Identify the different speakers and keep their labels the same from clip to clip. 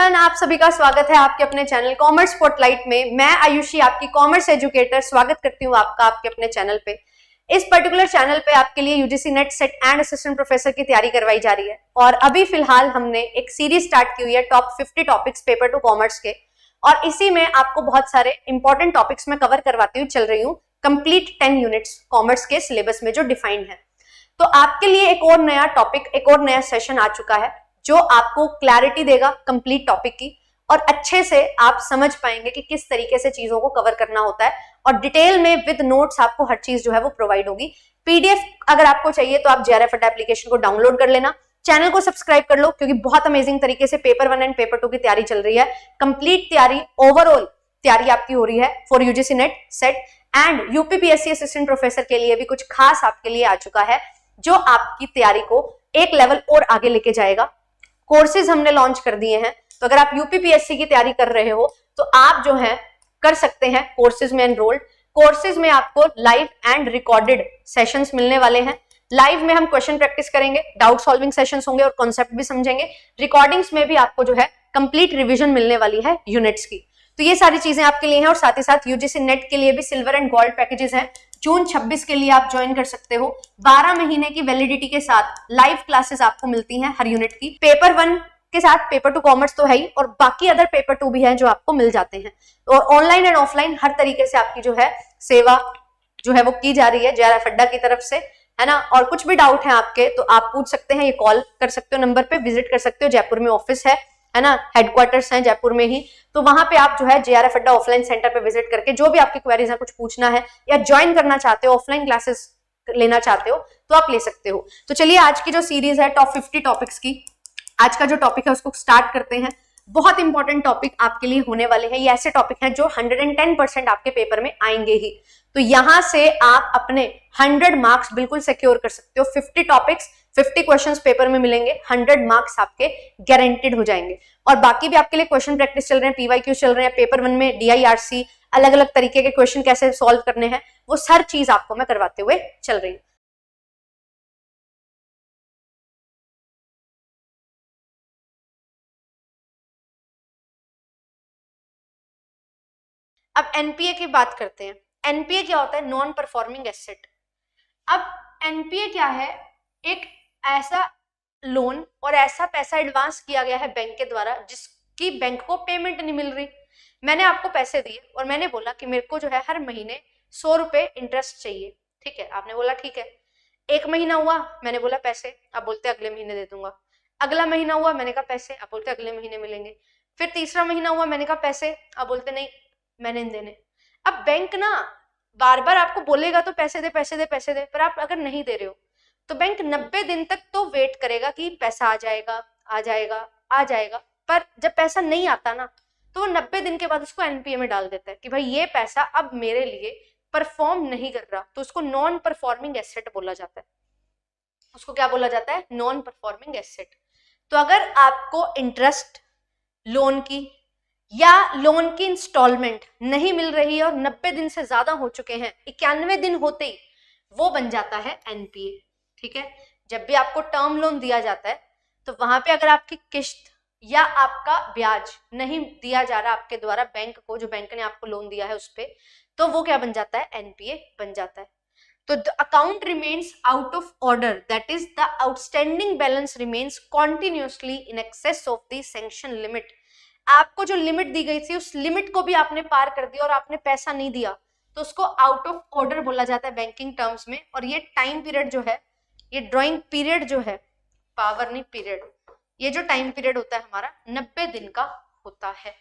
Speaker 1: Everyone, आप सभी का स्वागत है आपके अपने चैनल कॉमर्स स्पॉटलाइट में। मैं आयुषी, आपकी कॉमर्स एजुकेटर, स्वागत करती हूँ आपका आपके अपने चैनल पे। इस पर्टिकुलर चैनल पे आपके लिए UGC net set and assistant professor की तैयारी करवाई जा रही है और अभी फिलहाल हमने एक सीरीज स्टार्ट की हुई है top 50 topics paper two commerce के, और इसी में आपको बहुत सारे इंपॉर्टेंट टॉपिक्स में कवर करवाती हुई चल रही हूँ। कंप्लीट 10 यूनिट्स कॉमर्स के सिलेबस में जो डिफाइंड है। तो आपके लिए एक और नया टॉपिक, एक और नया सेशन आ चुका है जो आपको क्लैरिटी देगा कंप्लीट टॉपिक की, और अच्छे से आप समझ पाएंगे कि किस तरीके से चीजों को कवर करना होता है, और डिटेल में विद नोट्स आपको हर चीज जो है वो प्रोवाइड होगी। पीडीएफ अगर आपको चाहिए तो आप JRF अड्डा एप्लीकेशन को डाउनलोड कर लेना, चैनल को सब्सक्राइब कर लो, क्योंकि बहुत अमेजिंग तरीके से पेपर 1 एंड पेपर 2 की तैयारी चल रही है। कंप्लीट तैयारी, ओवरऑल तैयारी आपकी हो रही है for UGC net set and UPPSC assistant professor के लिए भी कुछ खास आपके लिए आ चुका है जो आपकी तैयारी को एक लेवल और आगे लेके जाएगा। कोर्सेज हमने लॉन्च कर दिए हैं, तो अगर आप यूपीपीएससी की तैयारी कर रहे हो तो आप जो है कर सकते हैं कोर्सेज में एनरोल्ड। कोर्सेज में आपको लाइव एंड रिकॉर्डेड सेशंस मिलने वाले हैं। लाइव में हम क्वेश्चन प्रैक्टिस करेंगे, डाउट सॉल्विंग सेशंस होंगे और कॉन्सेप्ट भी समझेंगे। रिकॉर्डिंग्स में भी आपको जो है कंप्लीट रिवीजन मिलने वाली है यूनिट्स की। तो ये सारी चीजें आपके लिए हैं, और साथ ही साथ यूजीसी नेट के लिए भी सिल्वर एंड गोल्ड पैकेजेस हैं। जून 26 के लिए आप ज्वाइन कर सकते हो। 12 महीने की वैलिडिटी के साथ लाइव क्लासेस आपको मिलती हैं हर यूनिट की। पेपर 1 के साथ पेपर 2 कॉमर्स तो है ही, और बाकी अदर पेपर 2 भी हैं जो आपको मिल जाते हैं। और ऑनलाइन एंड ऑफलाइन हर तरीके से आपकी जो है सेवा जो है वो की जा रही है JRF अड्डा की तरफ से, है ना। और कुछ भी डाउट है आपके तो आप पूछ सकते हैं, ये कॉल कर सकते हो नंबर पे, विजिट कर सकते हो। जयपुर में ऑफिस है ना, हेडक्वार्टर्स हैं जयपुर में ही, तो वहां पे आप जो है JRF अड्डा ऑफलाइन सेंटर पे विजिट करके जो भी आपकी क्वेरीज है, कुछ पूछना है या ज्वाइन करना चाहते हो, ऑफलाइन क्लासेस लेना चाहते हो तो आप ले सकते हो। तो चलिए आज की जो सीरीज है टॉप 50 टॉपिक्स की, आज का जो टॉपिक है उसको स्टार्ट करते हैं। बहुत इंपॉर्टेंट टॉपिक आपके लिए होने वाले हैं। ये ऐसे टॉपिक हैं जो 110% आपके पेपर में आएंगे ही, तो यहां से आप अपने 100 मार्क्स बिल्कुल सिक्योर कर सकते हो। 50 टॉपिक्स, 50 क्वेश्चंस पेपर में मिलेंगे, 100 मार्क्स आपके गारंटेड हो जाएंगे। और बाकी भी आपके लिए क्वेश्चन प्रैक्टिस चल रहे हैं, PYQ चल रहे हैं। पेपर 1 में DIRC, अलग अलग तरीके के क्वेश्चन कैसे सॉल्व करने हैं, वो हर चीज आपको मैं करवाते हुए चल रही हूँ। अब एनपीए की बात करते हैं। एनपीए क्या होता है? Non performing asset. अब एनपीए क्या है? एक ऐसा लोन और ऐसा पैसा एडवांस किया गया है बैंक के द्वारा जिसकी बैंक को पेमेंट नहीं मिल रही। मैंने आपको पैसे दिए और मैंने बोला कि मेरे को जो है हर महीने 100 रुपए इंटरेस्ट चाहिए, ठीक है। आपने बोला ठीक है। 1 महीना हुआ, मैंने बोला पैसे, आप बोलते अगले महीने दे दूंगा। अगला महीना हुआ, मैंने कहा पैसे, आप बोलते अगले महीने मिलेंगे। फिर तीसरा महीना हुआ, मैंने कहा पैसे, आप बोलते नहीं मैंने नहीं देने। अब बैंक ना बार बार आपको बोलेगा तो पैसे दे पैसे दे पैसे दे, पर आप अगर नहीं दे रहे हो तो बैंक 90 दिन तक तो वेट करेगा कि पैसा आ जाएगा आ जाएगा आ जाएगा, पर जब पैसा नहीं आता ना तो वो 90 दिन के बाद उसको एनपीए में डाल देता है कि भाई ये पैसा अब मेरे लिए परफॉर्म नहीं कर रहा, तो उसको नॉन परफॉर्मिंग एसेट बोला जाता है। उसको क्या बोला जाता है? Non performing asset. तो अगर आपको इंटरेस्ट लोन की या लोन की इंस्टॉलमेंट नहीं मिल रही है और 90 दिन से ज्यादा हो चुके हैं, 91 दिन होते ही वो बन जाता है एनपीए, ठीक है। जब भी आपको टर्म लोन दिया जाता है तो वहां पे अगर आपकी किस्त या आपका ब्याज नहीं दिया जा रहा आपके द्वारा बैंक को, जो बैंक ने आपको लोन दिया है उस पे, तो वो क्या बन जाता है? एनपीए बन जाता है। तो the account remains out of order, that is the outstanding balance remains continuously in excess of the sanction limit. आपको जो लिमिट दी गई थी उस लिमिट को भी आपने पार कर दिया और आपने पैसा नहीं दिया, तो उसको आउट ऑफ ऑर्डर बोला जाता है बैंकिंग टर्म्स में। और ये टाइम पीरियड जो है, ये ड्रॉइंग पीरियड जो है, पावर नहीं पीरियड, ये जो टाइम पीरियड होता है हमारा 90 दिन का होता है,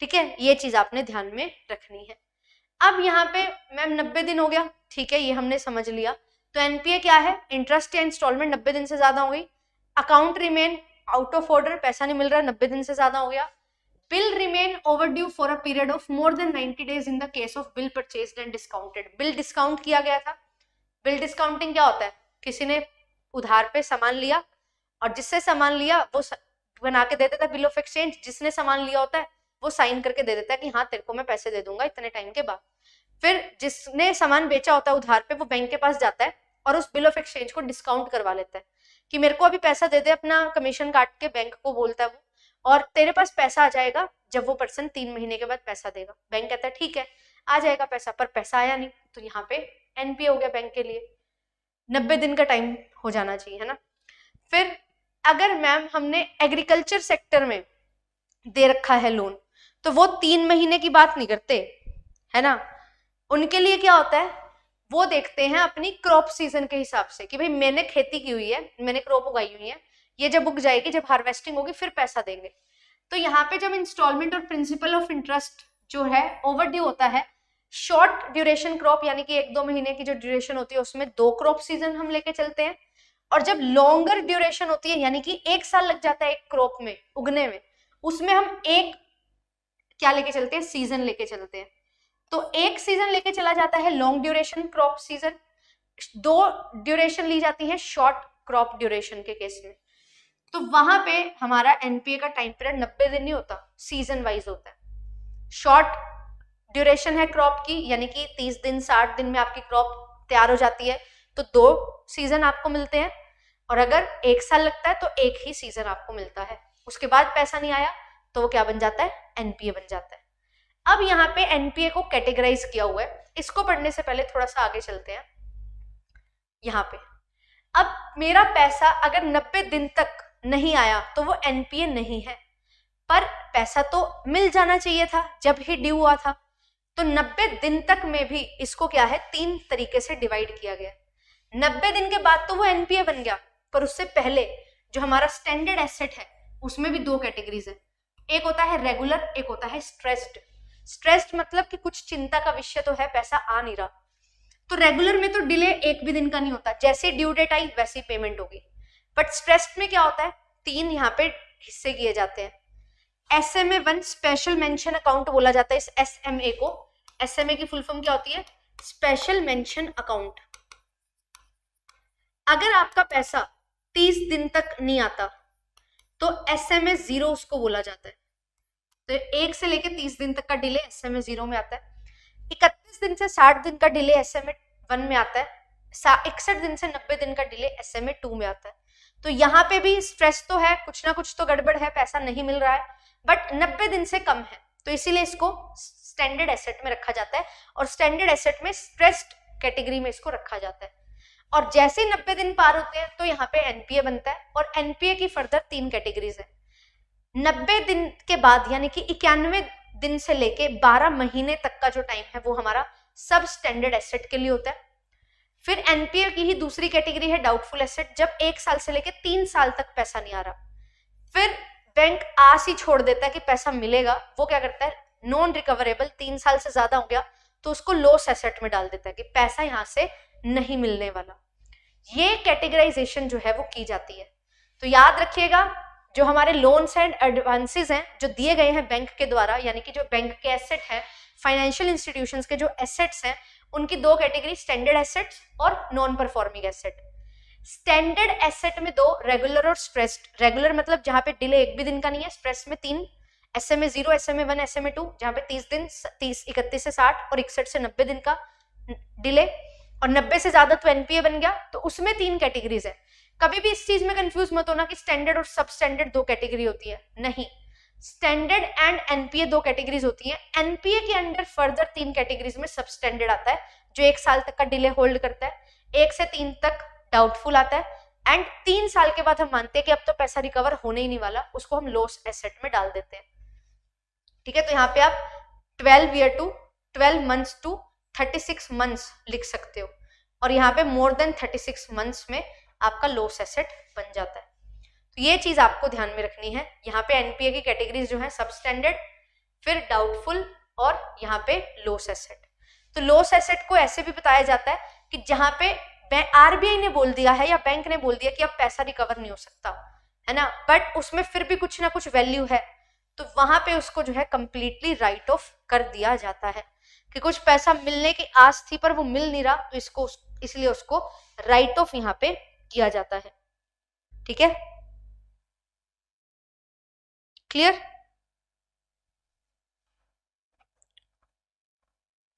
Speaker 1: ठीक है। ये चीज आपने ध्यान में रखनी है। अब यहाँ पे मैम 90 दिन हो गया, ठीक है, ये हमने समझ लिया। तो एनपीए क्या है? इंटरेस्ट या इंस्टॉलमेंट 90 दिन से ज्यादा हो गई। Account remain out of order, पैसा नहीं मिल रहा, 90 दिन से ज्यादा हो गया। Bill remain overdue for a period of more than 90 days in the case of bill purchased and discounted. Bill discount किया गया था। बिल डिस्काउंटिंग क्या होता है? किसी ने उधार पे सामान लिया और जिससे सामान लिया वो बना के दे देता है बिल ऑफ एक्सचेंज, जिसने सामान लिया होता है वो साइन करके दे देता है कि हाँ तेरे को मैं पैसे दे दूंगा इतने टाइम के बाद। फिर जिसने सामान बेचा होता है उधार पे, वो बैंक के पास जाता है और उस बिल ऑफ एक्सचेंज को डिस्काउंट करवा लेता है कि मेरे को अभी पैसा दे दे, अपना कमीशन काट के बैंक को बोलता है वो, और तेरे पास पैसा आ जाएगा जब वो पर्सन 3 महीने के बाद पैसा देगा। बैंक कहता है ठीक है आ जाएगा पैसा, पर पैसा आया नहीं, तो यहाँ पे एनपीए हो गया बैंक के लिए, 90 दिन का टाइम हो जाना चाहिए, है ना। फिर अगर मैम हमने एग्रीकल्चर सेक्टर में दे रखा है लोन, तो वो 3 महीने की बात नहीं करते, है ना। उनके लिए क्या होता है, वो देखते हैं अपनी क्रॉप सीजन के हिसाब से कि भाई मैंने खेती की हुई है, मैंने क्रॉप उगाई हुई है, ये जब उग जाएगी, जब हार्वेस्टिंग होगी फिर पैसा देंगे। तो यहाँ पे जब इंस्टॉलमेंट और प्रिंसिपल ऑफ इंटरेस्ट जो है ओवर ड्यू होता है, शॉर्ट ड्यूरेशन क्रॉप यानी कि 1-2 महीने की जो ड्यूरेशन होती है उसमें 2 क्रॉप सीजन हम लेके चलते हैं, और जब लॉन्गर ड्यूरेशन होती है यानी कि 1 साल लग जाता है एक क्रॉप में उगने में, उसमें हम एक क्या लेके चलते हैं, सीजन लेके चलते हैं। तो एक सीजन लेके चला जाता है long duration crop season, 2 duration ली जाती है शॉर्ट क्रॉप ड्यूरेशन के केस में। तो वहां पे हमारा एनपीए का टाइम पीरियड 90 दिन नहीं होता, सीजन वाइज होता है। शॉर्ट ड्यूरेशन है क्रॉप की यानी कि 30 दिन 60 दिन में आपकी क्रॉप तैयार हो जाती है, तो 2 सीजन आपको मिलते हैं, और अगर 1 साल लगता है तो 1 ही सीजन आपको मिलता है। उसके बाद पैसा नहीं आया तो वो क्या बन जाता है, एनपीए बन जाता है। अब यहाँ पे एनपीए को कैटेगराइज किया हुआ है, इसको पढ़ने से पहले थोड़ा सा आगे चलते हैं। यहाँ पे अब मेरा पैसा अगर 90 दिन तक नहीं आया तो वो एनपीए नहीं है, पर पैसा तो मिल जाना चाहिए था जब ही ड्यू हुआ था। तो 90 दिन तक में भी इसको क्या है, 3 तरीके से डिवाइड किया गया। 90 दिन के बाद तो वो एनपीए बन गया, पर उससे पहले जो हमारा स्टैंडर्ड एसेट है उसमें भी 2 कैटेगरीज है, एक होता है रेगुलर, एक होता है स्ट्रेस्ड। स्ट्रेस्ड मतलब कि कुछ चिंता का विषय तो है, पैसा आ नहीं रहा, तो रेगुलर में तो डिले 1 भी दिन का नहीं होता, जैसे ड्यू डेट आई वैसे ही पेमेंट होगी। बट स्ट्रेस्ड में क्या होता है, 3 यहाँ पे हिस्से किए जाते हैं। SMA1 स्पेशल मेंशन अकाउंट बोला जाता है इस SMA को। SMA की फुल फॉर्म क्या होती है, स्पेशल मेंशन अकाउंट। अगर आपका पैसा 30 दिन तक नहीं आता तो SMA0 उसको बोला जाता है। तो 1 से लेके 30 दिन तक का डिले SMA0 में आता है। 31 दिन से 60 दिन का डिले SMA1 में आता है। 61 दिन से 90 दिन का डिले SMA2 में आता है। तो यहाँ पे भी स्ट्रेस तो है, कुछ ना कुछ तो गड़बड़ है, पैसा नहीं मिल रहा है, बट 90 दिन से कम है, तो इसीलिए इसको स्टैंडर्ड एसेट में रखा जाता है, और स्टैंडर्ड एसेट में स्ट्रेस्ड कैटेगरी में इसको रखा जाता है। और जैसे ही 90 दिन पार होते हैं तो यहाँ पे एनपीए बनता है, और एनपीए की फर्दर 3 कैटेगरीज है। 90 दिन के बाद यानी कि 91 दिन से लेके 12 महीने तक का जो टाइम है वो हमारा सब स्टैंडर्ड एसेट के लिए होता है। फिर एनपीए की ही दूसरी कैटेगरी है डाउटफुल एसेट, जब 1 साल से लेके 3 साल तक पैसा नहीं आ रहा, फिर बैंक आस ही छोड़ देता है कि पैसा मिलेगा, वो क्या करता है, नॉन रिकवरेबल 3 साल से ज्यादा हो गया तो उसको लॉस एसेट में डाल देता है कि पैसा यहां से नहीं मिलने वाला। ये कैटेगराइजेशन जो है वो की जाती है। तो याद रखिएगा, जो हमारे लोन्स एंड एडवांसेस हैं जो दिए गए हैं बैंक के द्वारा, यानी कि जो बैंक के एसेट है, फाइनेंशियल इंस्टीट्यूशंस के जो एसेट्स हैं, उनकी 2 कैटेगरी, स्टैंडर्ड एसेट्स और non performing asset. Standard asset में 2, रेगुलर और स्ट्रेस्ड। रेगुलर मतलब जहां पे डिले 1 भी दिन का नहीं है, स्ट्रेस में 3, SMA0, SMA1, SMA2 जहां पे 30 दिन, 31 से 60 और 61 से 90 दिन का डिले, और 90 से ज्यादा तो एनपीए बन गया, तो उसमें 3 कैटेगरीज है। कभी भी इस चीज में कंफ्यूज मत होना कि स्टैंडर्ड और सब स्टैंडर्ड 2 कैटेगरी होती है, नहीं, स्टैंडर्ड एंड एनपीए 2 कैटेगरीज होती है। एनपीए के अंडर फर्दर 3 कैटेगरीज में सब स्टैंडर्ड आता है जो 1 साल तक का डिले होल्ड करता है, 1 से 3 तक डाउटफुल आता है, एंड 3 साल के बाद हम मानते हैं कि अब तो पैसा रिकवर होने ही नहीं वाला, उसको हम लॉस एसेट में डाल देते हैं। ठीक है, तो यहाँ पे आप 12 मंथ्स टू 36 मंथ्स लिख सकते हो, और यहाँ पे मोर देन 36 मंथ्स में आपका लॉस एसेट बन जाता है। तो ये चीज आपको ध्यान में रखनी है। यहाँ पे एनपीए की कैटेगरीज जो है सब स्टैंडर्ड, फिर डाउटफुल, और यहाँ पे लॉस एसेट। तो लॉस एसेट को ऐसे भी बताया जाता है कि जहां पे आरबीआई ने बोल दिया है या बैंक ने बोल दिया कि अब पैसा रिकवर नहीं हो सकता, है ना, बट उसमें फिर भी कुछ ना कुछ वैल्यू है, तो वहां पे उसको जो है कंप्लीटली राइट ऑफ कर दिया जाता है कि कुछ पैसा मिलने की आस थी पर वो मिल नहीं रहा, तो इसको इसलिए उसको राइट ऑफ यहाँ पे किया जाता है। ठीक है, clear?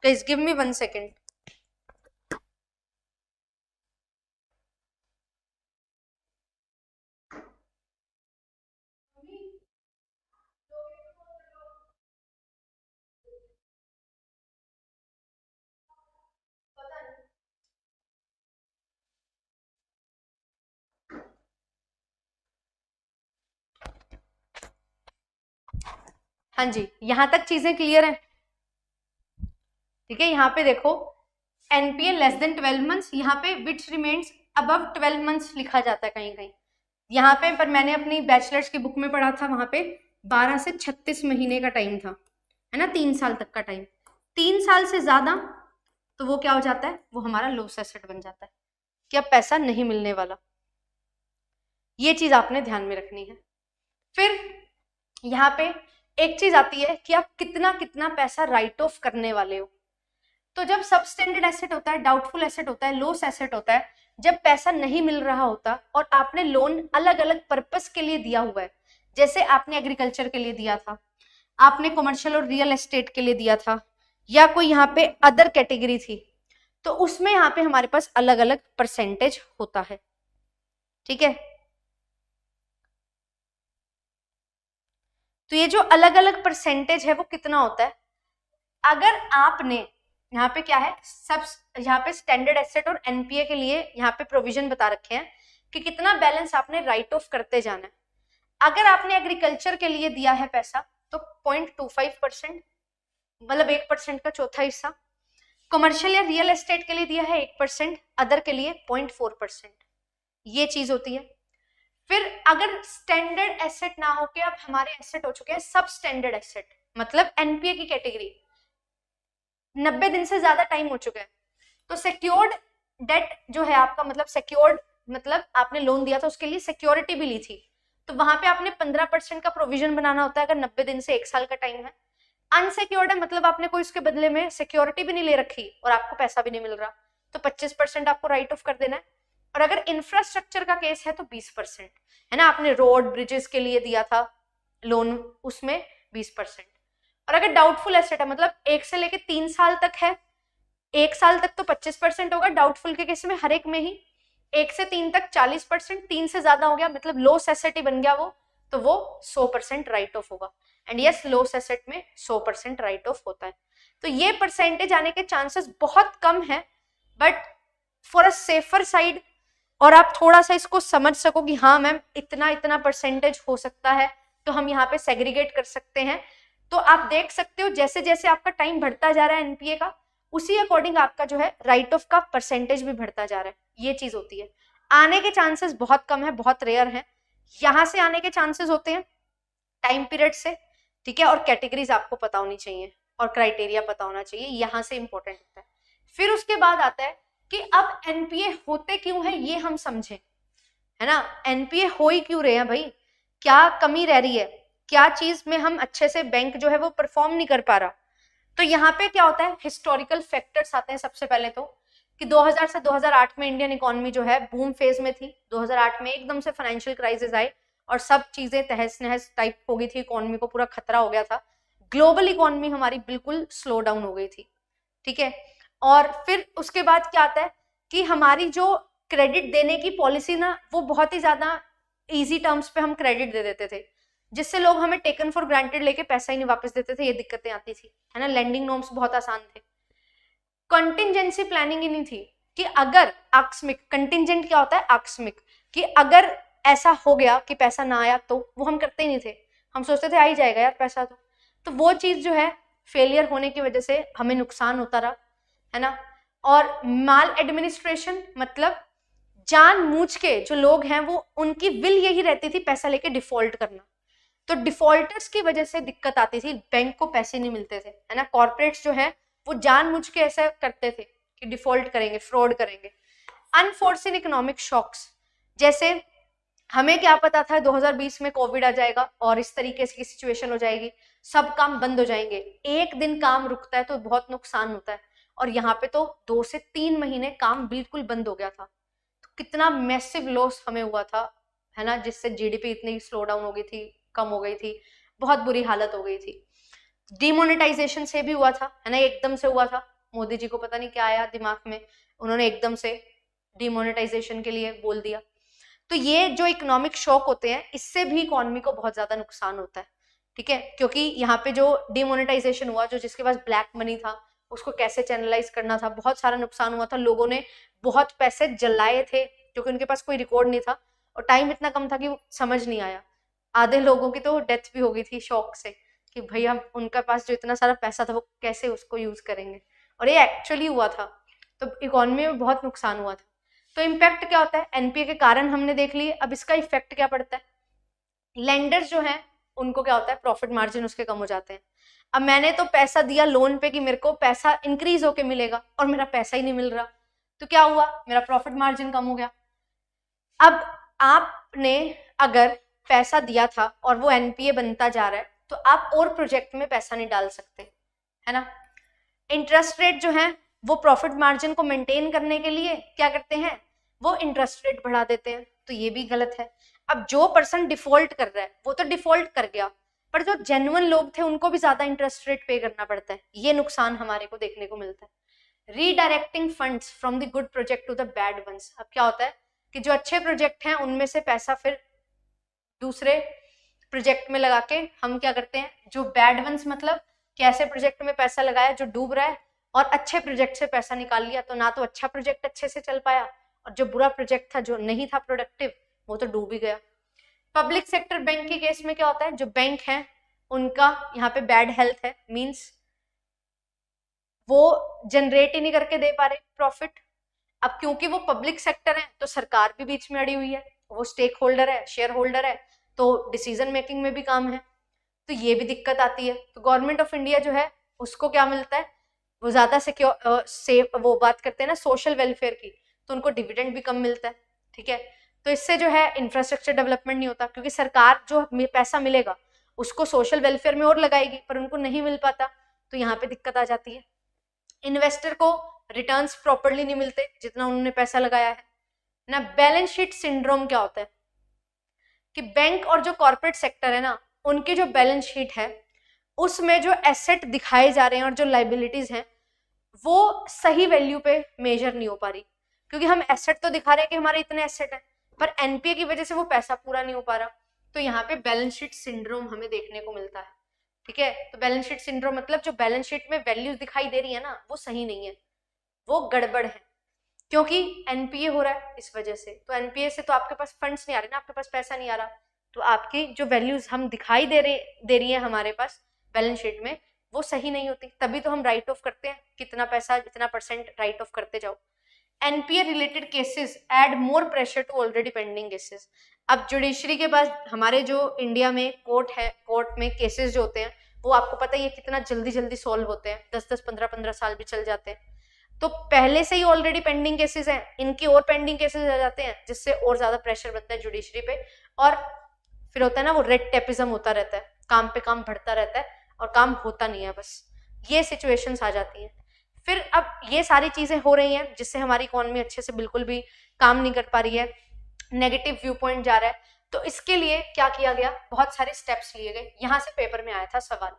Speaker 1: Please give me 1 second. हाँ जी, यहां तक चीजें क्लियर है? ठीक है, यहाँ पे देखो एनपीए लेस देन 12 मंथ्स, यहाँ पे विच रिमेन्स अबव 12 मंथ्स लिखा जाता है कहीं कहीं, यहाँ पे पर मैंने अपनी बैचलर्स की बुक में पढ़ा था, वहां पे 12 से 36 महीने का टाइम था, है ना, 3 साल तक का टाइम। 3 साल से ज्यादा तो वो क्या हो जाता है, वो हमारा लॉस एसेट बन जाता है कि अब पैसा नहीं मिलने वाला। ये चीज आपने ध्यान में रखनी है। फिर यहाँ पे एक चीज आती है कि आप कितना कितना पैसा राइट ऑफ करने वाले हो। तो जब सबस्टैंडर्ड एसेट होता है, डाउटफुल एसेट होता है, लॉस एसेट होता है, जब पैसा नहीं मिल रहा होता और आपने लोन अलग अलग पर्पस के लिए दिया हुआ है, जैसे आपने एग्रीकल्चर के लिए दिया था, आपने कमर्शियल और रियल एस्टेट के लिए दिया था, या कोई यहाँ पे अदर कैटेगरी थी, तो उसमें यहाँ पे हमारे पास अलग अलग परसेंटेज होता है। ठीक है, तो ये जो अलग अलग परसेंटेज है वो कितना होता है, अगर आपने यहाँ पे क्या है, सब यहाँ पे स्टैंडर्ड एसेट और एनपीए के लिए यहाँ पे प्रोविजन बता रखे हैं कि कितना बैलेंस आपने राइट ऑफ करते जाना है। अगर आपने एग्रीकल्चर के लिए दिया है पैसा तो 0.25%, मतलब 1% का चौथा हिस्सा, कमर्शियल या रियल एस्टेट के लिए दिया है 1%, अदर के लिए 0.4%, ये चीज होती है। फिर अगर स्टैंडर्ड एसेट ना होके अब हमारे एसेट हो चुके हैं सब स्टैंडर्ड एसेट, मतलब एनपीए की कैटेगरी, 90 दिन से ज्यादा टाइम हो चुका है, तो सिक्योर्ड डेट जो है आपका, मतलब सिक्योर्ड मतलब आपने लोन दिया था उसके लिए सिक्योरिटी भी ली थी, तो वहां पे आपने 15% का प्रोविजन बनाना होता है अगर 90 दिन से 1 साल का टाइम है। अनसिक्योर्ड है मतलब आपने कोई उसके बदले में सिक्योरिटी भी नहीं ले रखी और आपको पैसा भी नहीं मिल रहा, तो 25% आपको राइट ऑफ कर देना है। और अगर इंफ्रास्ट्रक्चर का केस है तो 20%, है ना, आपने रोड ब्रिजेस के लिए दिया था लोन, उसमें 20%। और अगर डाउटफुल एसेट है, मतलब 1 से लेके 3 साल तक है, 1 साल तक तो 25% होगा डाउटफुल के केस में, हर एक में ही 1 से 3 तक 40%, 3 से ज्यादा हो गया मतलब लॉस एसेट ही बन गया वो, तो वो 100% राइट ऑफ होगा। एंड यस, लॉस एसेट में 100% राइट ऑफ होता है। तो ये परसेंटेज आने के चांसेस बहुत कम है, but for a safer side, और आप थोड़ा सा इसको समझ सको कि हाँ मैम इतना इतना परसेंटेज हो सकता है, तो हम यहाँ पे सेग्रीगेट कर सकते हैं। तो आप देख सकते हो जैसे जैसे आपका टाइम बढ़ता जा रहा है एनपीए का, उसी अकॉर्डिंग आपका जो है राइट ऑफ का परसेंटेज भी बढ़ता जा रहा है, ये चीज होती है। आने के चांसेस बहुत कम है, बहुत रेयर है, यहां से आने के चांसेस होते हैं टाइम पीरियड से, ठीक है, और कैटेगरीज आपको पता होनी चाहिए और क्राइटेरिया पता होना चाहिए, यहां से इंपॉर्टेंट होता है। फिर उसके बाद आता है कि अब एनपीए होते क्यों है ये हम समझें, है ना, एनपीए हो ही क्यों रहे हैं भाई, क्या कमी रह रही है, क्या चीज में हम अच्छे से बैंक जो है वो परफॉर्म नहीं कर पा रहा। तो यहाँ पे क्या होता है, हिस्टोरिकल फैक्टर्स आते हैं सबसे पहले तो, कि 2000 से 2008 में इंडियन इकोनॉमी जो है बूम फेज में थी, 2008 में एकदम से फाइनेंशियल क्राइसिस आए और सब चीजें तहस नहस टाइप हो गई थी, इकोनॉमी को पूरा खतरा हो गया था, ग्लोबल इकोनॉमी हमारी बिल्कुल स्लो डाउन हो गई थी, ठीक है। और फिर उसके बाद क्या आता है कि हमारी जो क्रेडिट देने की पॉलिसी ना, वो बहुत ही ज्यादा इजी टर्म्स पे हम क्रेडिट दे देते थे, जिससे लोग हमें टेकन फॉर ग्रांटेड लेके पैसा ही नहीं वापस देते थे, ये दिक्कतें आती थी, है ना, लेंडिंग नॉर्म्स बहुत आसान थे। कंटिजेंसी प्लानिंग ही नहीं थी कि अगर आकस्मिक, कंटिजेंट क्या होता है, आकस्मिक, कि अगर ऐसा हो गया कि पैसा ना आया तो वो हम करते ही नहीं थे, हम सोचते थे आ ही जाएगा यार पैसा, तो वो चीज जो है फेलियर होने की वजह से हमें नुकसान होता रहा, है ना। और माल एडमिनिस्ट्रेशन मतलब जानबूझ के जो लोग हैं वो, उनकी विल यही रहती थी पैसा लेके डिफॉल्ट करना, तो डिफॉल्टर्स की वजह से दिक्कत आती थी, बैंक को पैसे नहीं मिलते थे, है ना, कॉर्पोरेट्स जो है वो जानबूझ के ऐसा करते थे कि डिफॉल्ट करेंगे, फ्रॉड करेंगे। अनफोर्सिन इकोनॉमिक शॉक्स, जैसे हमें क्या पता था 2020 में कोविड आ जाएगा और इस तरीके की सिचुएशन हो जाएगी, सब काम बंद हो जाएंगे, एक दिन काम रुकता है तो बहुत नुकसान होता है, और यहाँ पे तो 2 से 3 महीने काम बिल्कुल बंद हो गया था, तो कितना मैसिव लॉस हमें हुआ था, है ना, जिससे जीडीपी इतनी स्लो डाउन हो गई थी, कम हो गई थी, बहुत बुरी हालत हो गई थी। डिमोनेटाइजेशन से भी हुआ था, है ना, एकदम से हुआ था, मोदी जी को पता नहीं क्या आया दिमाग में, उन्होंने एकदम से डिमोनेटाइजेशन के लिए बोल दिया। तो ये जो इकोनॉमिक शॉक होते हैं, इससे भी इकोनॉमी को बहुत ज्यादा नुकसान होता है, ठीक है, क्योंकि यहाँ पे जो डिमोनेटाइजेशन हुआ, जो जिसके पास ब्लैक मनी था उसको कैसे चैनलाइज करना था, बहुत सारा नुकसान हुआ था, लोगों ने बहुत पैसे जलाए थे क्योंकि उनके पास कोई रिकॉर्ड नहीं था और टाइम इतना कम था कि समझ नहीं आया, आधे लोगों की तो डेथ भी हो गई थी शॉक से कि भैया उनका पास जो इतना सारा पैसा था वो कैसे उसको यूज करेंगे, और ये एक्चुअली हुआ था। तो इकोनॉमी में बहुत नुकसान हुआ था। तो इम्पैक्ट क्या होता है, एनपीए के कारण हमने देख लिए, अब इसका इफेक्ट क्या पड़ता है। लेंडर्स जो है उनको क्या होता है, प्रॉफिट मार्जिन उसके कम हो जाते हैं। अब मैंने तो पैसा दिया लोन पे कि मेरे को पैसा इंक्रीज होके मिलेगा, और मेरा पैसा ही नहीं मिल रहा, तो क्या हुआ, मेरा प्रॉफिट मार्जिन कम हो गया। अब आपने अगर पैसा दिया था और वो एनपीए बनता जा रहा है, तो आप और प्रोजेक्ट में पैसा नहीं डाल सकते, है ना। इंटरेस्ट रेट जो है वो प्रॉफिट मार्जिन को मेंटेन करने के लिए क्या करते हैं, वो इंटरेस्ट रेट बढ़ा देते हैं, तो ये भी गलत है। अब जो पर्सन डिफॉल्ट कर रहा है वो तो डिफॉल्ट कर गया, पर जो जेन्युइन लोग थे उनको भी ज्यादा इंटरेस्ट रेट पे करना पड़ता है, ये नुकसान हमारे को देखने को मिलता है। Redirecting funds from the good project to the bad ones. अब क्या होता है कि जो अच्छे प्रोजेक्ट हैं उनमें से पैसा फिर दूसरे प्रोजेक्ट में लगा के हम क्या करते हैं, जो बैड वंस मतलब कि ऐसे प्रोजेक्ट में पैसा लगाया जो डूब रहा है, और अच्छे प्रोजेक्ट से पैसा निकाल लिया, तो ना तो अच्छा प्रोजेक्ट अच्छे से चल पाया, और जो बुरा प्रोजेक्ट था जो नहीं था प्रोडक्टिव वो तो डूब ही गया। पब्लिक सेक्टर बैंक के केस में क्या होता है, जो बैंक है उनका यहाँ पे बैड हेल्थ है, मींस वो जनरेट ही नहीं करके दे पा रहे प्रॉफिट। अब क्योंकि वो पब्लिक सेक्टर है तो सरकार भी बीच में अड़ी हुई है, वो स्टेक होल्डर है, शेयर होल्डर है, तो डिसीजन मेकिंग में भी काम है, तो ये भी दिक्कत आती है। तो गवर्नमेंट ऑफ इंडिया जो है उसको क्या मिलता है, वो ज्यादा सिक्योर सेफ, वो बात करते हैं ना सोशल वेलफेयर की, तो उनको डिविडेंड भी कम मिलता है, ठीक है। तो इससे जो है इंफ्रास्ट्रक्चर डेवलपमेंट नहीं होता, क्योंकि सरकार जो पैसा मिलेगा उसको सोशल वेलफेयर में और लगाएगी, पर उनको नहीं मिल पाता, तो यहाँ पे दिक्कत आ जाती है। इन्वेस्टर को रिटर्न्स प्रॉपरली नहीं मिलते जितना उन्होंने पैसा लगाया है ना। बैलेंस शीट सिंड्रोम क्या होता है कि बैंक और जो कॉर्पोरेट सेक्टर है ना, उनकी जो बैलेंस शीट है उसमें जो एसेट दिखाए जा रहे हैं और जो लाइबिलिटीज हैं वो सही वैल्यू पे मेजर नहीं हो पा रही, क्योंकि हम एसेट तो दिखा रहे हैं कि हमारे इतने एसेट है, पर एनपीए की वजह से वो पैसा पूरा नहीं हो पा रहा, तो यहाँ पे बैलेंस शीट सिंड्रोम हमें देखने को मिलता है, ठीक है। तो बैलेंस शीट सिंड्रोम मतलब जो बैलेंस शीट में वैल्यूज दिखाई दे रही है ना वो सही नहीं है, वो गड़बड़ है, क्योंकि एनपीए हो रहा है इस वजह से। तो एनपीए से तो आपके पास फंड्स नहीं आ रहे ना, आपके पास पैसा नहीं आ रहा, तो आपकी जो वैल्यूज हम दिखाई दे रही है हमारे पास बैलेंस शीट में वो सही नहीं होती, तभी तो हम राइट ऑफ करते हैं, कितना पैसा इतना परसेंट राइट ऑफ करते जाओ। NPA related cases add more pressure to already pending cases. अब जुडिशरी के पास हमारे जो इंडिया में कोर्ट है, कोर्ट में केसेस जो होते हैं वो आपको पता ही है कितना जल्दी जल्दी सॉल्व होते हैं, 10-10 15-15 साल भी चल जाते हैं। तो पहले से ही ऑलरेडी पेंडिंग केसेस हैं, इनकी और पेंडिंग केसेस आ जाते हैं, जिससे और ज्यादा प्रेशर बनता है जुडिशरी पे, और फिर होता है ना वो रेड टेपिज्म होता रहता है, काम पे काम बढ़ता रहता है और काम होता नहीं है, बस ये सिचुएशंस आ जाती हैं। फिर अब ये सारी चीजें हो रही हैं जिससे हमारी इकोनॉमी अच्छे से बिल्कुल भी काम नहीं कर पा रही है, नेगेटिव व्यू पॉइंट जा रहा है। तो इसके लिए क्या किया गया, बहुत सारे स्टेप्स लिए गए, यहाँ से पेपर में आया था सवाल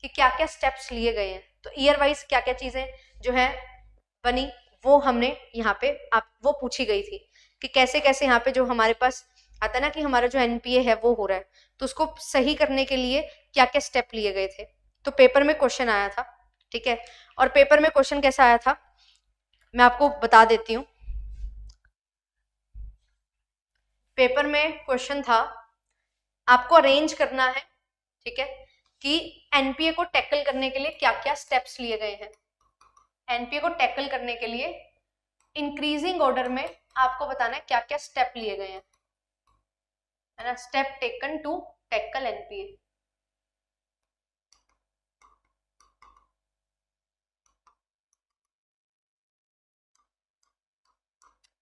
Speaker 1: कि क्या क्या स्टेप्स लिए गए हैं, तो ईयर वाइज क्या क्या चीजें जो है बनी वो हमने यहाँ पे आप वो पूछी गई थी कि कैसे कैसे यहाँ पे जो हमारे पास आता है ना कि हमारा जो एनपीए है वो हो रहा है, तो उसको सही करने के लिए क्या क्या स्टेप लिए गए थे। तो पेपर में क्वेश्चन आया था, ठीक है, और पेपर में क्वेश्चन कैसा आया था मैं आपको बता देती हूँ। पेपर में क्वेश्चन था, आपको अरेंज करना है, ठीक है, कि एनपीए को टैकल करने के लिए क्या क्या स्टेप्स लिए गए हैं। एनपीए को टैकल करने के लिए इंक्रीजिंग ऑर्डर में आपको बताना है क्या क्या स्टेप लिए गए हैं, है ना, step taken to tackle NPA.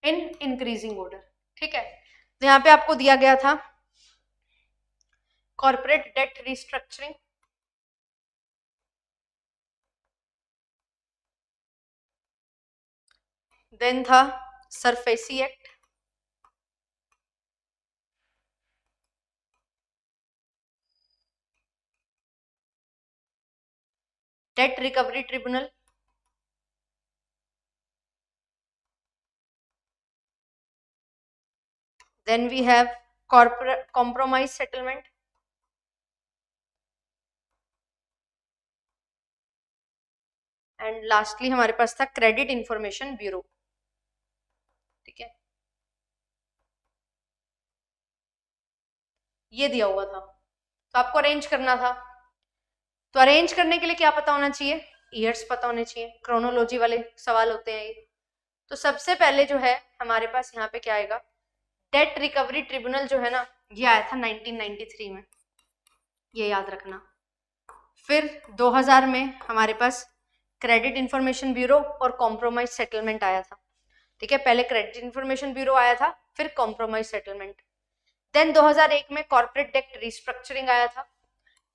Speaker 1: In increasing order, ठीक है। तो यहाँ पे आपको दिया गया था कॉर्पोरेट डेट रिस्ट्रक्चरिंग, देन था SARFAESI act, date recovery tribunal, then we have corporate compromise settlement, and lastly हमारे पास था क्रेडिट इंफॉर्मेशन ब्यूरो, ठीक है, ये दिया हुआ था। तो आपको अरेंज करना था तो अरेंज करने के लिए क्या पता होना चाहिए, ईयर्स पता होने चाहिए, क्रोनोलॉजी वाले सवाल होते हैं ये। तो सबसे पहले जो है हमारे पास यहाँ पे क्या आएगा, डेट रिकवरी ट्रिब्यूनल जो है ना, ये आया था 1993 में, ये याद रखना। फिर 2000 में हमारे पास क्रेडिट इंफॉर्मेशन ब्यूरो और कॉम्प्रोमाइज सेटलमेंट आया था, ठीक है। पहले क्रेडिट इंफॉर्मेशन ब्यूरो आया था, फिर कॉम्प्रोमाइज सेटलमेंट। देन 2001 में कॉर्पोरेट डेट रिस्ट्रक्चरिंग आया था,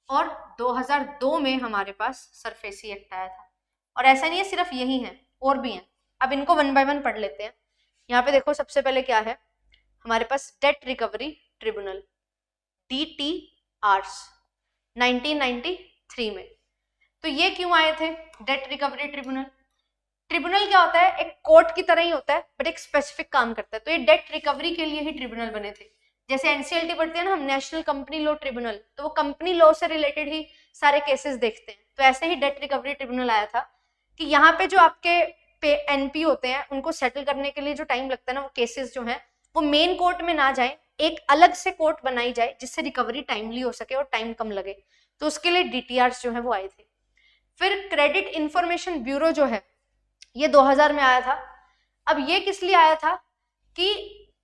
Speaker 1: और 2002 में हमारे पास सरफेसी एक्ट आया था। और ऐसा नहीं है सिर्फ यही है, और भी हैं। अब इनको वन बाय वन पढ़ लेते हैं। यहाँ पे देखो सबसे पहले क्या है हमारे पास, डेट रिकवरी ट्रिब्यूनल, DTRs 1993 में। तो ये क्यों आए थे डेट रिकवरी ट्रिब्यूनल? ट्रिब्यूनल क्या होता है, एक कोर्ट की तरह ही होता है बट एक स्पेसिफिक काम करता है। तो ये डेट रिकवरी के लिए ही ट्रिब्यूनल बने थे। जैसे एनसीएलटी पढ़ते हैं ना हम, नेशनल कंपनी लॉ ट्रिब्यूनल, तो वो कंपनी लॉ से रिलेटेड ही सारे केसेस देखते हैं। तो ऐसे ही डेट रिकवरी ट्रिब्यूनल आया था कि यहाँ पे जो आपके पे एनपी होते हैं उनको सेटल करने के लिए जो टाइम लगता है ना, वो केसेस जो हैं वो मेन कोर्ट में ना जाए, एक अलग से कोर्ट बनाई जाए जिससे रिकवरी टाइमली हो सके और टाइम कम लगे। तो उसके लिए डीटीआर्स जो है वो आए थे। फिर क्रेडिट इंफॉर्मेशन ब्यूरो जो है ये 2000 में आया था। अब ये किस लिए आया था कि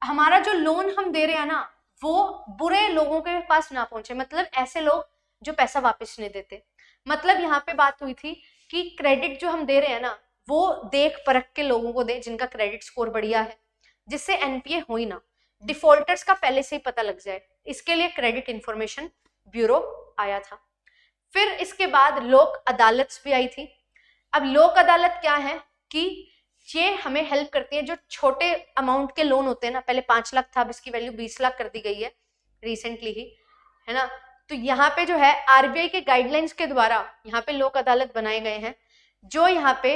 Speaker 1: हमारा जो लोन हम दे रहे हैं ना वो बुरे लोगों के पास ना पहुंचे, मतलब ऐसे लोग जो पैसा वापस नहीं देते। मतलब यहाँ पे बात हुई थी कि क्रेडिट जो हम दे रहे हैं ना वो देख परख के लोगों को दे जिनका क्रेडिट स्कोर बढ़िया है, जिससे एनपीए हो ही ना, डिफॉल्टर्स का पहले से ही पता लग जाए। इसके लिए क्रेडिट इंफॉर्मेशन ब्यूरो आया था। फिर इसके बाद लोक अदालत भी आई थी। अब लोक अदालत क्या है कि ये हमें हेल्प करती है, जो छोटे अमाउंट के लोन होते हैं ना, पहले 5 लाख था, अब इसकी वैल्यू 20 लाख कर दी गई है रिसेंटली ही, है ना। तो यहाँ पे जो है आरबीआई के गाइडलाइंस के द्वारा यहाँ पे लोक अदालत बनाए गए हैं, जो यहाँ पे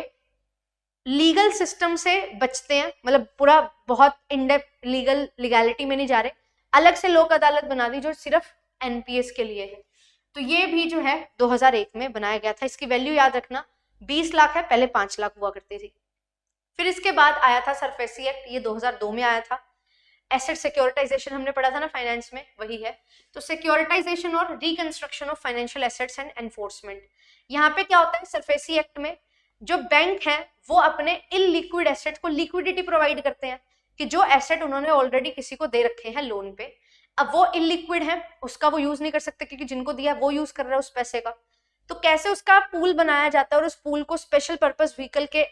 Speaker 1: लीगल सिस्टम से बचते हैं, मतलब पूरा बहुत इनडेप्थ लीगैलिटी में नहीं जा रहे, अलग से लोक अदालत बना दी जो सिर्फ एनपीएस के लिए है। तो ये भी जो है 2001 में बनाया गया था। इसकी वैल्यू याद रखना 20 लाख है, पहले 5 लाख हुआ करती थी। फिर इसके बाद आया था सरफेसी एक्ट, ये 2002 में आया था। एसेट सिक्योरिटाइजेशन हमने पढ़ा था ना फाइनेंस में, वही है। तो सिक्योरिटाइजेशन और reconstruction of financial assets and enforcement. यहाँ पे क्या होता है सरफेसी एक्ट में, जो बैंक है वो अपने इलिक्विड एसेट को लिक्विडिटी प्रोवाइड करते हैं, कि जो एसेट उन्होंने ऑलरेडी किसी को दे रखे हैं लोन पे, अब वो इलिक्विड है, उसका वो यूज नहीं कर सकते क्योंकि जिनको दिया वो यूज कर रहा है उस पैसे का। तो कैसे उसका पूल बनाया जाता है और उस पूल को स्पेशल पर्पस व्हीकल के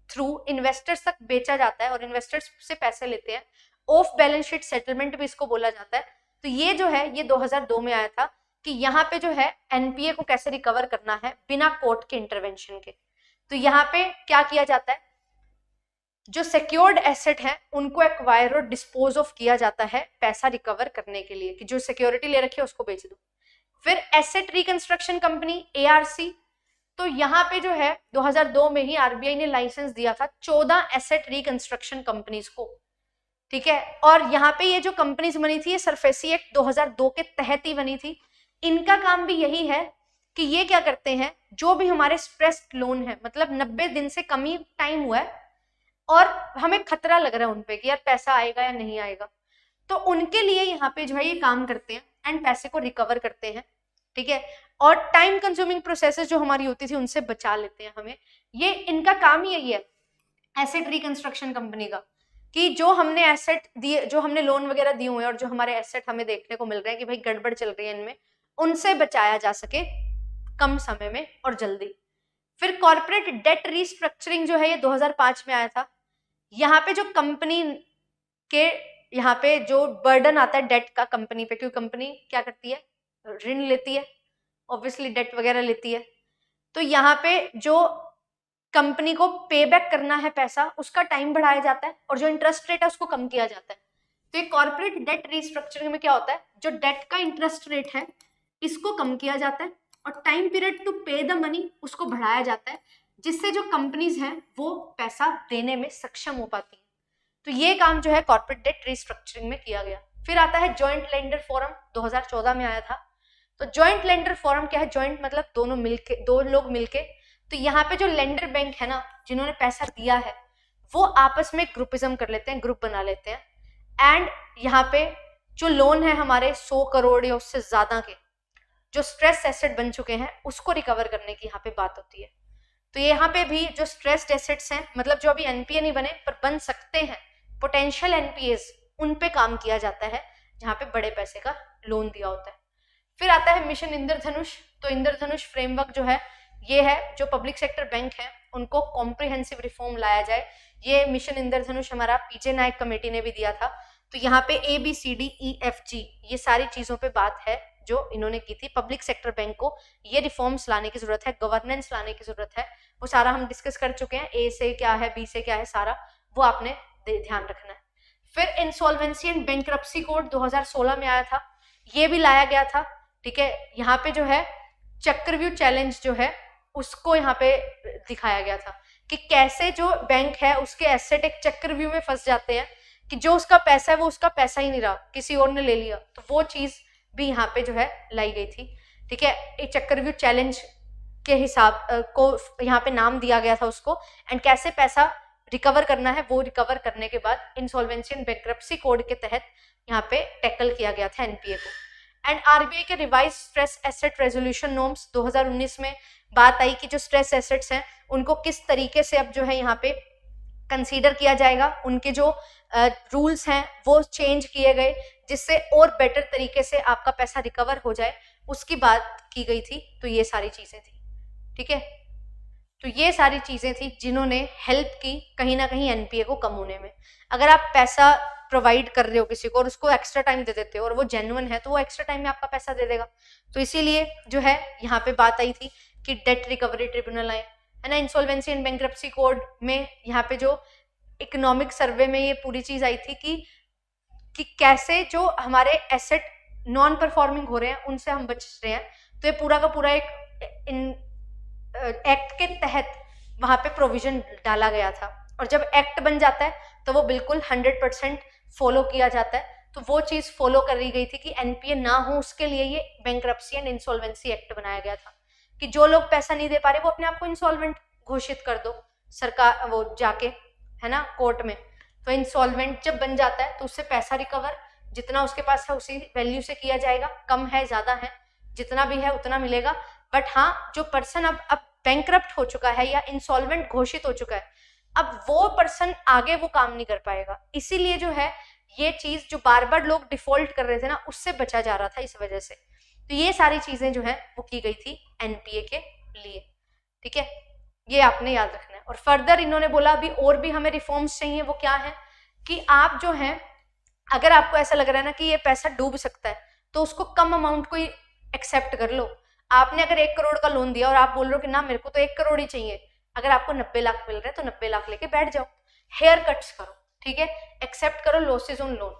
Speaker 1: थ्रू इन्वेस्टर्स तक बेचा जाता है और इन्वेस्टर्स से पैसे लेते हैं, ऑफ बैलेंस शीट सेटलमेंट भी इसको बोला जाता है। तो ये जो है ये 2002 में आया था कि यहाँ पे जो है एनपीए को कैसे रिकवर करना है बिना कोर्ट के इंटरवेंशन के। तो यहाँ पे क्या किया जाता है, जो सिक्योर्ड एसेट है उनको एक्वायर और डिस्पोज ऑफ किया जाता है पैसा रिकवर करने के लिए, कि जो सिक्योरिटी ले रखी है उसको बेच दो। फिर एसेट रिकंस्ट्रक्शन कंपनी एआरसी, तो यहाँ पे जो है 2002 में ही आरबीआई ने लाइसेंस दिया था 14 एसेट रिकंस्ट्रक्शन कंपनीज को, ठीक है। और यहाँ पे ये जो कंपनीज बनी थी ये सरफेसी एक्ट 2002 के तहत ही बनी थी। इनका काम भी यही है कि ये क्या करते हैं, जो भी हमारे स्ट्रेस्ड लोन है, मतलब 90 दिन से कम ही टाइम हुआ है और हमें खतरा लग रहा है उनपे कि यार पैसा आएगा या नहीं आएगा, तो उनके लिए यहाँ पे जो है ये काम करते हैं एंड पैसे को रिकवर करते हैं, ठीक है। और टाइम कंज्यूमिंग प्रोसेसेस जो हमारी होती थी उनसे बचा लेते हैं हमें। ये इनका काम ही यही है एसेट रिकंस्ट्रक्शन कंपनी का, कि जो हमने एसेट दिए, जो हमने लोन वगैरह दिए हुए हैं और जो हमारे एसेट हमें देखने को मिल रहे हैं कि भाई गड़बड़ चल रही है इनमें, उनसे बचाया जा सके कम समय में और जल्दी। फिर कॉर्पोरेट डेट रिस्ट्रक्चरिंग जो है ये 2005 में आया था। यहाँ पे जो कंपनी के यहाँ पे जो बर्डन आता है डेट का कंपनी पे, क्योंकि कंपनी क्या करती है, ऋण लेती है, ऑब्वियसली डेट वगैरह लेती है, तो यहाँ पे जो कंपनी को पे बैक करना है पैसा उसका टाइम बढ़ाया जाता है और जो इंटरेस्ट रेट है उसको कम किया जाता है। तो ये कॉर्पोरेट डेट रिस्ट्रक्चरिंग में क्या होता है, जो डेट का इंटरेस्ट रेट है इसको कम किया जाता है और टाइम पीरियड टू पे द मनी उसको बढ़ाया जाता है, जिससे जो कंपनीज हैं वो पैसा देने में सक्षम हो पाती हैं। तो ये काम जो है कॉर्पोरेट डेट रिस्ट्रक्चरिंग में किया गया। फिर आता है जॉइंट लेंडर फोरम, 2014 में आया था। तो जॉइंट लेंडर फोरम क्या है, जॉइंट मतलब दोनों मिलके, दो लोग मिलके। तो यहाँ पे जो लेंडर बैंक है ना, जिन्होंने पैसा दिया है, वो आपस में ग्रुपिज्म कर लेते हैं, ग्रुप बना लेते हैं। एंड यहाँ पे जो लोन है हमारे 100 करोड़ या उससे ज्यादा के, जो स्ट्रेस एसेट बन चुके हैं उसको रिकवर करने की यहाँ पे बात होती है। तो यहाँ पे भी जो स्ट्रेस्ड एसेट्स हैं, मतलब जो अभी एनपीए नहीं बने पर बन सकते हैं, पोटेंशियल एनपीएस, उन पे काम किया जाता है जहाँ पे बड़े पैसे का लोन दिया होता है। फिर आता है मिशन इंद्रधनुष। तो इंद्रधनुष फ्रेमवर्क जो है ये है जो पब्लिक सेक्टर बैंक है उनको कॉम्प्रिहेंसिव रिफॉर्म लाया जाए। ये मिशन इंद्रधनुष हमारा पीजे नायक कमेटी ने भी दिया था। तो यहाँ पे ABCDEFG ये सारी चीजों पे बात है जो इन्होंने की थी। पब्लिक सेक्टर बैंक को ये रिफॉर्म्स लाने की जरूरत है, गवर्नेंस लाने की जरूरत है, वो सारा हम डिस्कस कर चुके हैं। ए से क्या है, बी से क्या है, सारा वो आपने ध्यान रखना है। फिर इंसॉल्वेंसी एंड बैंक्रप्सी कोड 2016 में आया था, ये भी लाया गया था। ठीक है, यहाँ पे जो है चक्रव्यूह चैलेंज जो है उसको यहाँ पे दिखाया गया था कि कैसे जो बैंक है उसके एसेट एक चक्रव्यूह में फंस जाते हैं कि जो उसका पैसा है वो उसका पैसा ही नहीं रहा, किसी और ने ले लिया। तो वो चीज भी यहाँ पे जो है लाई गई थी। ठीक है, एक चक्रव्यूह चैलेंज के हिसाब को यहाँ पे नाम दिया गया था उसको, एंड कैसे पैसा रिकवर करना है वो रिकवर करने के बाद इंसॉल्वेंसी एंड बैंक्रप्सी कोड के तहत यहाँ पे टैकल किया गया था एनपीए को। एंड आरबीआई के revise stress asset resolution norms 2019 में बात आई कि जो स्ट्रेस एसेट्स हैं उनको किस तरीके से अब जो है यहाँ पे कंसीडर किया जाएगा, उनके जो रूल्स हैं वो चेंज किए गए जिससे और बेटर तरीके से आपका पैसा रिकवर हो जाए, उसकी बात की गई थी। तो ये सारी चीजें थी। ठीक है, तो ये सारी चीजें थी जिन्होंने हेल्प की कहीं ना कहीं एनपीए को कम होने में। अगर आप पैसा प्रोवाइड कर रहे हो किसी को और उसको एक्स्ट्रा टाइम दे देते हो और वो जेन्युइन है तो वो एक्स्ट्रा टाइम में आपका पैसा दे देगा। तो इसीलिए जो है यहाँ पे बात आई थी कि डेट रिकवरी ट्रिब्यूनल आए, है ना। इंसॉल्वेंसी एंड बैंक्रप्सी कोड में यहाँ पे जो इकोनॉमिक सर्वे में ये पूरी चीज आई थी कि कैसे जो हमारे एसेट नॉन परफॉर्मिंग हो रहे हैं उनसे हम बच रहे हैं। तो ये पूरा का पूरा एक एक्ट के तहत वहां पे प्रोविजन डाला गया था, और जब एक्ट बन जाता है तो वो बिल्कुल 100% फॉलो किया जाता है। तो वो चीज फॉलो करी गई थी कि एनपीए ना हो, उसके लिए ये बैंक्रप्सी एंड इंसॉल्वेंसी एक्ट बनाया गया था कि जो लोग पैसा नहीं दे पा रहे वो अपने आप को इंसॉल्वेंट घोषित कर दो सरकार वो जाके, है ना, कोर्ट में। तो इंसॉल्वेंट जब बन जाता है तो उससे पैसा रिकवर जितना उसके पास है उसी वैल्यू से किया जाएगा, कम है ज्यादा है जितना भी है उतना मिलेगा। बट हाँ, जो पर्सन अब बैंक्रप्ट हो चुका है या इंसॉल्वेंट घोषित हो चुका है, अब वो पर्सन आगे वो काम नहीं कर पाएगा। इसीलिए जो है ये चीज जो बार बार लोग डिफॉल्ट कर रहे थे ना, उससे बचा जा रहा था इस वजह से। तो ये सारी चीजें जो है वो की गई थी एनपीए के लिए। ठीक है, ये आपने याद रखना है। और फर्दर इन्होंने बोला अभी और भी हमें रिफॉर्म्स चाहिए। वो क्या है कि आप जो है अगर आपको ऐसा लग रहा है ना कि ये पैसा डूब सकता है तो उसको कम अमाउंट को ही एक्सेप्ट कर लो। आपने अगर 1 करोड़ का लोन दिया और आप बोल रहे हो कि ना मेरे को तो 1 करोड़ ही चाहिए, अगर आपको 90 लाख मिल रहा है तो 90 लाख लेके बैठ जाओ, हेयर कट्स करो। ठीक है, एक्सेप्ट करो losses on loan.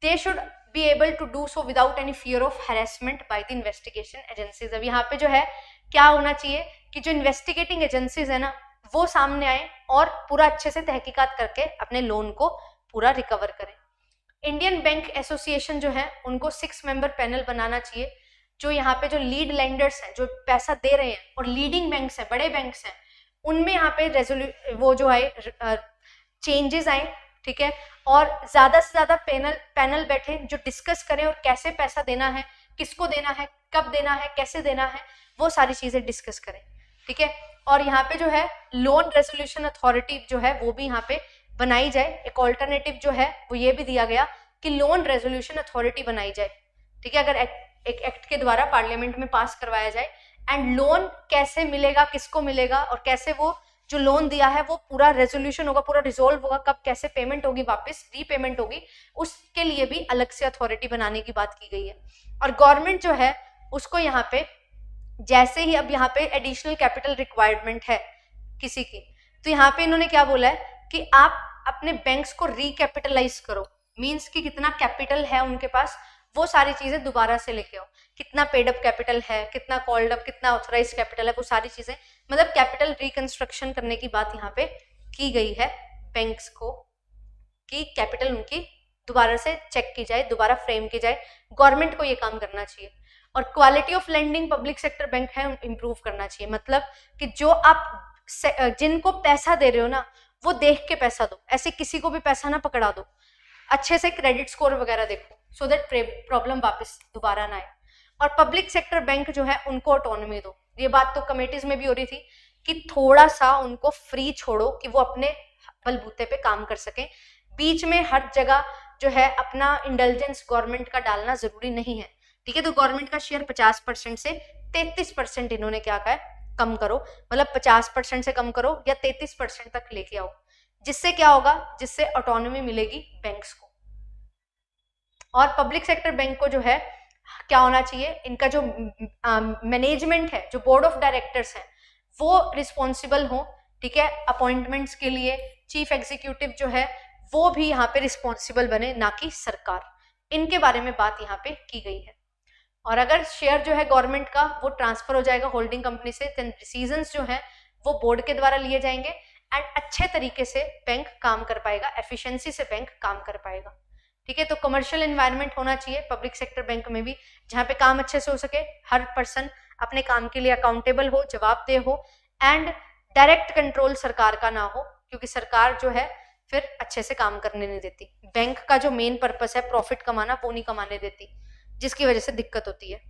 Speaker 1: They should be able to do so without any fear of harassment by the investigation agencies. अब यहाँ पे जो है क्या होना चाहिए कि जो इन्वेस्टिगेटिंग एजेंसीज है ना वो सामने आए और पूरा अच्छे से तहकीकात करके अपने लोन को पूरा रिकवर करें। इंडियन बैंक एसोसिएशन जो है उनको 6 मेंबर पैनल बनाना चाहिए, जो यहाँ पे जो लीड लेंडर्स हैं जो पैसा दे रहे हैं और लीडिंग बैंक्स हैं, बड़े बैंक्स हैं, उनमें यहाँ पे वो जो है चेंजेस आए। ठीक है, और ज्यादा से ज्यादा पैनल बैठे जो डिस्कस करें और कैसे पैसा देना है, किसको देना है, कब देना है, कैसे देना है, वो सारी चीजें डिस्कस करें। ठीक है, और यहाँ पे जो है लोन रेजोल्यूशन अथॉरिटी जो है वो भी यहाँ पे बनाई जाए। एक ऑल्टरनेटिव जो है वो ये भी दिया गया कि लोन रेजोल्यूशन अथॉरिटी बनाई जाए। ठीक है, अगर एक एक्ट के द्वारा पार्लियामेंट में पास करवाया जाए, एंड लोन कैसे मिलेगा, किसको मिलेगा, और कैसे वो जो लोन दिया है वो पूरा रेजोल्यूशन होगा, पूरा रिजोल्व होगा, कब कैसे पेमेंट होगी, वापस रीपेमेंट होगी, उसके लिए भी अलग से अथॉरिटी बनाने की बात की गई है। और गवर्नमेंट जो है उसको यहाँ पे जैसे ही अब यहाँ पे एडिशनल कैपिटल रिक्वायरमेंट है किसी की, तो यहाँ पे इन्होंने क्या बोला है कि आप अपने बैंक्स को रिकैपिटलाइज करो। मींस कि कितना कैपिटल है उनके पास वो सारी चीजें दोबारा से लेके आओ, कितना पेड अप कैपिटल है, कितना कॉल्ड अप, कितना ऑथराइज कैपिटल है, वो सारी चीजें, मतलब कैपिटल रिकंस्ट्रक्शन करने की बात यहाँ पे की गई है बैंक्स को, कि कैपिटल उनकी दोबारा से चेक की जाए, दोबारा फ्रेम की जाए। गवर्नमेंट को ये काम करना चाहिए। और quality of lending public sector bank है इंप्रूव करना चाहिए, मतलब कि जो आप जिनको पैसा दे रहे हो ना वो देख के पैसा दो, ऐसे किसी को भी पैसा ना पकड़ा दो, अच्छे से क्रेडिट स्कोर वगैरह देखो, सो दैट प्रॉब्लम वापस दोबारा ना आए। और पब्लिक सेक्टर बैंक जो है उनको ऑटोनॉमी दो। ये बात तो कमेटीज में भी हो रही थी कि थोड़ा सा उनको फ्री छोड़ो कि वो अपने बलबूते पे काम कर सकें। बीच में हर जगह जो है अपना इंटेलिजेंस गवर्नमेंट का डालना जरूरी नहीं है, ठीक है। तो गवर्नमेंट का शेयर 50% से 33% इन्होंने क्या कहा है, कम करो, मतलब 50% से कम करो या 33% तक लेके आओ। जिससे क्या होगा, जिससे ऑटोनॉमी मिलेगी बैंक्स को। और पब्लिक सेक्टर बैंक को जो है क्या होना चाहिए, इनका जो मैनेजमेंट है, जो बोर्ड ऑफ डायरेक्टर्स है, वो रिस्पॉन्सिबल हो, ठीक है, अपॉइंटमेंट्स के लिए। चीफ एग्जीक्यूटिव जो है वो भी यहाँ पे रिस्पॉन्सिबल बने, ना कि सरकार। इनके बारे में बात यहाँ पे की गई है। और अगर शेयर जो है गवर्नमेंट का वो ट्रांसफर हो जाएगा होल्डिंग कंपनी से, देन डिसीजंस जो है वो बोर्ड के द्वारा लिए जाएंगे एंड अच्छे तरीके से बैंक काम कर पाएगा, एफिशिएंसी से बैंक काम कर पाएगा, ठीक है। तो कमर्शियल एनवायरनमेंट होना चाहिए पब्लिक सेक्टर बैंक में भी, जहाँ पे काम अच्छे से हो सके, हर पर्सन अपने काम के लिए अकाउंटेबल हो, जवाबदेह हो, एंड डायरेक्ट कंट्रोल सरकार का ना हो, क्योंकि सरकार जो है फिर अच्छे से काम करने नहीं देती। बैंक का जो मेन पर्पस है प्रॉफिट कमाना, वो नहीं कमाने देती, जिसकी वजह से दिक्कत होती है।